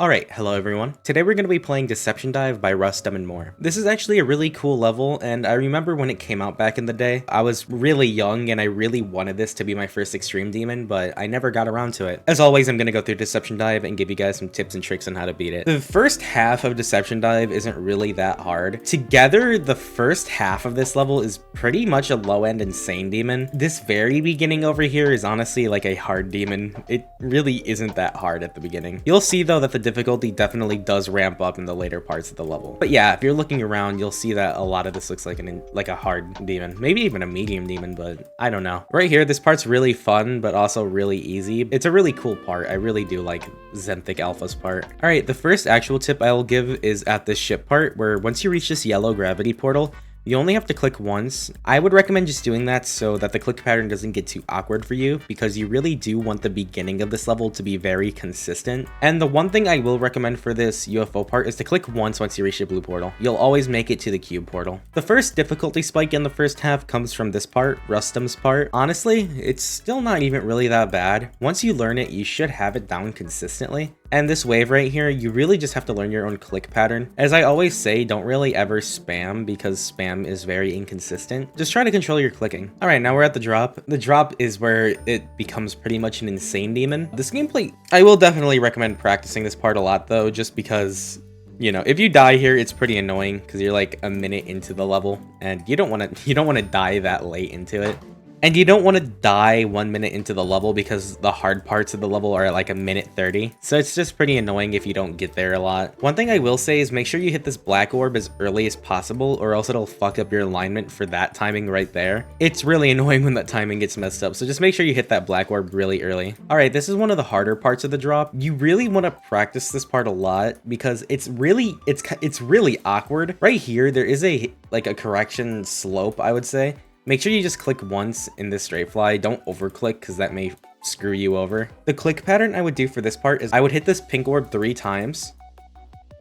Alright, hello everyone. Today we're going to be playing Deception Dive by Rustam and More. This is actually a really cool level, and I remember when it came out back in the day, I was really young and I really wanted this to be my first extreme demon, but I never got around to it. As always, I'm going to go through Deception Dive and give you guys some tips and tricks on how to beat it. The first half of Deception Dive isn't really that hard. Together, the first half of this level is pretty much a low-end insane demon. This very beginning over here is honestly like a hard demon. It really isn't that hard at the beginning. You'll see though that the difficulty definitely does ramp up in the later parts of the level. But yeah, if you're looking around, you'll see that a lot of this looks like a hard demon, maybe even a medium demon, but I don't know. Right here, this part's really fun, but also really easy. It's a really cool part. I really do like Zenthic Alpha's part. All right, the first actual tip I will give is at this ship part, where once you reach this yellow gravity portal, you only have to click once. I would recommend just doing that so that the click pattern doesn't get too awkward for you, because you really do want the beginning of this level to be very consistent. And the one thing I will recommend for this UFO part is to click once you reach the blue portal. You'll always make it to the cube portal. The first difficulty spike in the first half comes from this part, Rustam's part. Honestly, it's still not even really that bad. Once you learn it, you should have it down consistently. And this wave right here, you really just have to learn your own click pattern. As I always say, don't really ever spam, because spam is very inconsistent. Just try to control your clicking. All right, now we're at the drop. The drop is where it becomes pretty much an insane demon. This gameplay, I will definitely recommend practicing this part a lot though, just because, you know, if you die here, it's pretty annoying because you're like a minute into the level and you don't want to die that late into it. And you don't want to die 1 minute into the level because the hard parts of the level are like a minute 30. So it's just pretty annoying if you don't get there a lot. One thing I will say is make sure you hit this black orb as early as possible, or else it'll fuck up your alignment for that timing right there. It's really annoying when that timing gets messed up. So just make sure you hit that black orb really early. All right, this is one of the harder parts of the drop. You really want to practice this part a lot because it's really awkward. Right here, there is a correction slope, I would say. Make sure you just click once in this straight fly. Don't overclick because that may screw you over. The click pattern I would do for this part is I would hit this pink orb 3 times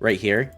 right here.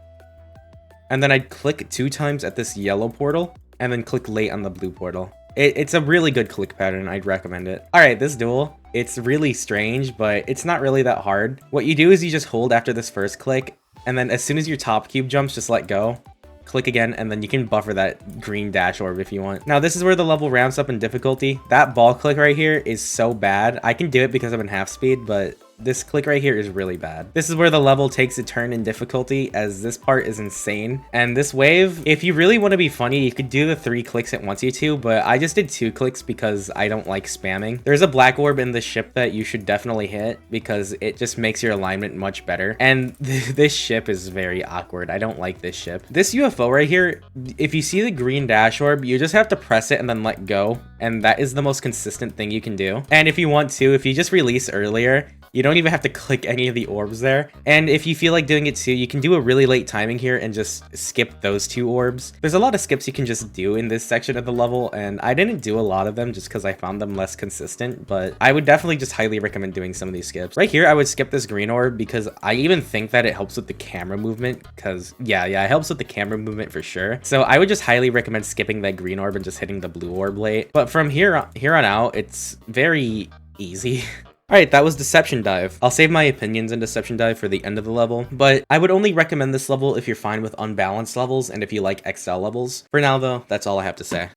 And then I'd click 2 times at this yellow portal and then click late on the blue portal. It's a really good click pattern. I'd recommend it. All right, this duel, it's really strange, but it's not really that hard. What you do is you just hold after this first click, and then as soon as your top cube jumps, just let go. Click again, and then you can buffer that green dash orb if you want. Now, this is where the level ramps up in difficulty. That ball click right here is so bad. I can do it because I'm in half speed, but this click right here is really bad. This is where the level takes a turn in difficulty, as this part is insane. And this wave, if you really want to be funny, you could do the 3 clicks it wants you to, but I just did 2 clicks because I don't like spamming. There's a black orb in the ship that you should definitely hit because it just makes your alignment much better. And this ship is very awkward. I don't like this ship. This UFO right here, if you see the green dash orb, you just have to press it and then let go. And that is the most consistent thing you can do. And if you want to, if you just release earlier, you don't even have to click any of the orbs there. And if you feel like doing it too, you can do a really late timing here and just skip those 2 orbs. There's a lot of skips you can just do in this section of the level, and I didn't do a lot of them just because I found them less consistent, but I would definitely just highly recommend doing some of these skips. Right here, I would skip this green orb because I even think that it helps with the camera movement, because yeah, it helps with the camera movement for sure. So I would just highly recommend skipping that green orb and just hitting the blue orb late. But from here on out, it's very easy. Alright, that was Deception Dive. I'll save my opinions in Deception Dive for the end of the level, but I would only recommend this level if you're fine with unbalanced levels and if you like XL levels. For now though, that's all I have to say.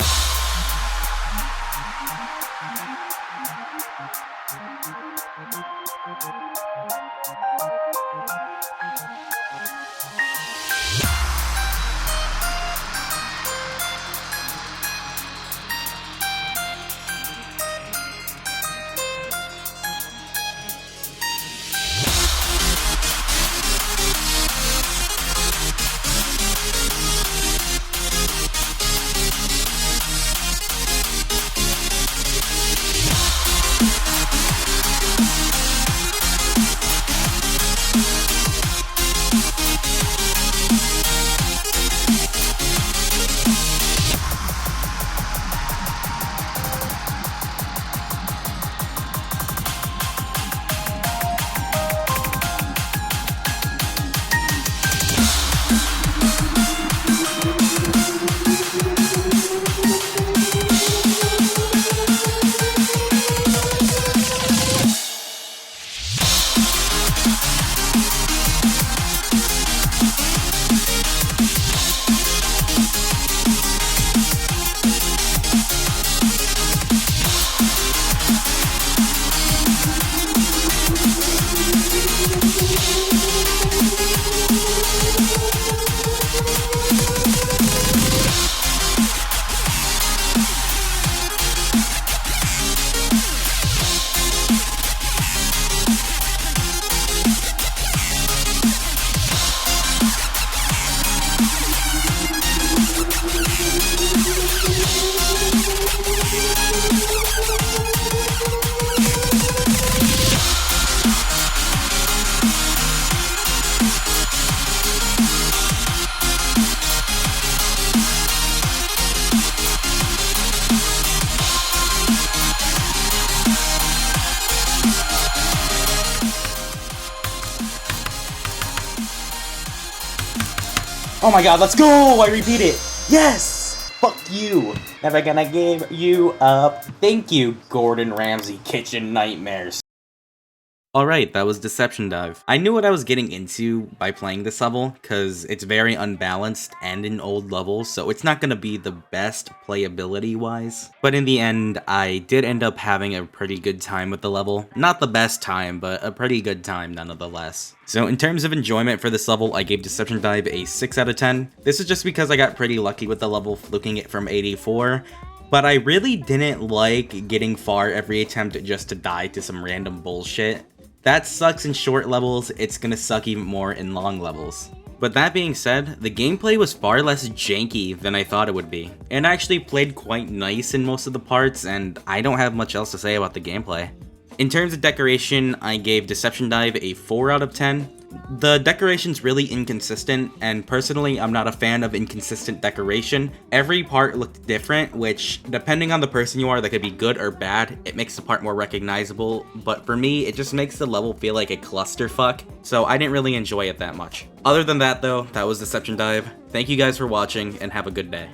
Oh my god, let's go! I repeat it! Yes! Fuck you! Never gonna give you up. Thank you, Gordon Ramsay Kitchen Nightmares. Alright, that was Deception Dive. I knew what I was getting into by playing this level, because it's very unbalanced and an old level, so it's not going to be the best playability-wise. But in the end, I did end up having a pretty good time with the level. Not the best time, but a pretty good time nonetheless. So in terms of enjoyment for this level, I gave Deception Dive a 6 out of 10. This is just because I got pretty lucky with the level, fluking it from 84. But I really didn't like getting far every attempt just to die to some random bullshit. That sucks in short levels, it's gonna suck even more in long levels. But that being said, the gameplay was far less janky than I thought it would be. It actually played quite nice in most of the parts, and I don't have much else to say about the gameplay. In terms of decoration, I gave Deception Dive a 4 out of 10. The decoration's really inconsistent, and personally, I'm not a fan of inconsistent decoration. Every part looked different, which, depending on the person you are, that could be good or bad. It makes the part more recognizable, but for me, it just makes the level feel like a clusterfuck, so I didn't really enjoy it that much. Other than that though, that was Deception Dive. Thank you guys for watching, and have a good day.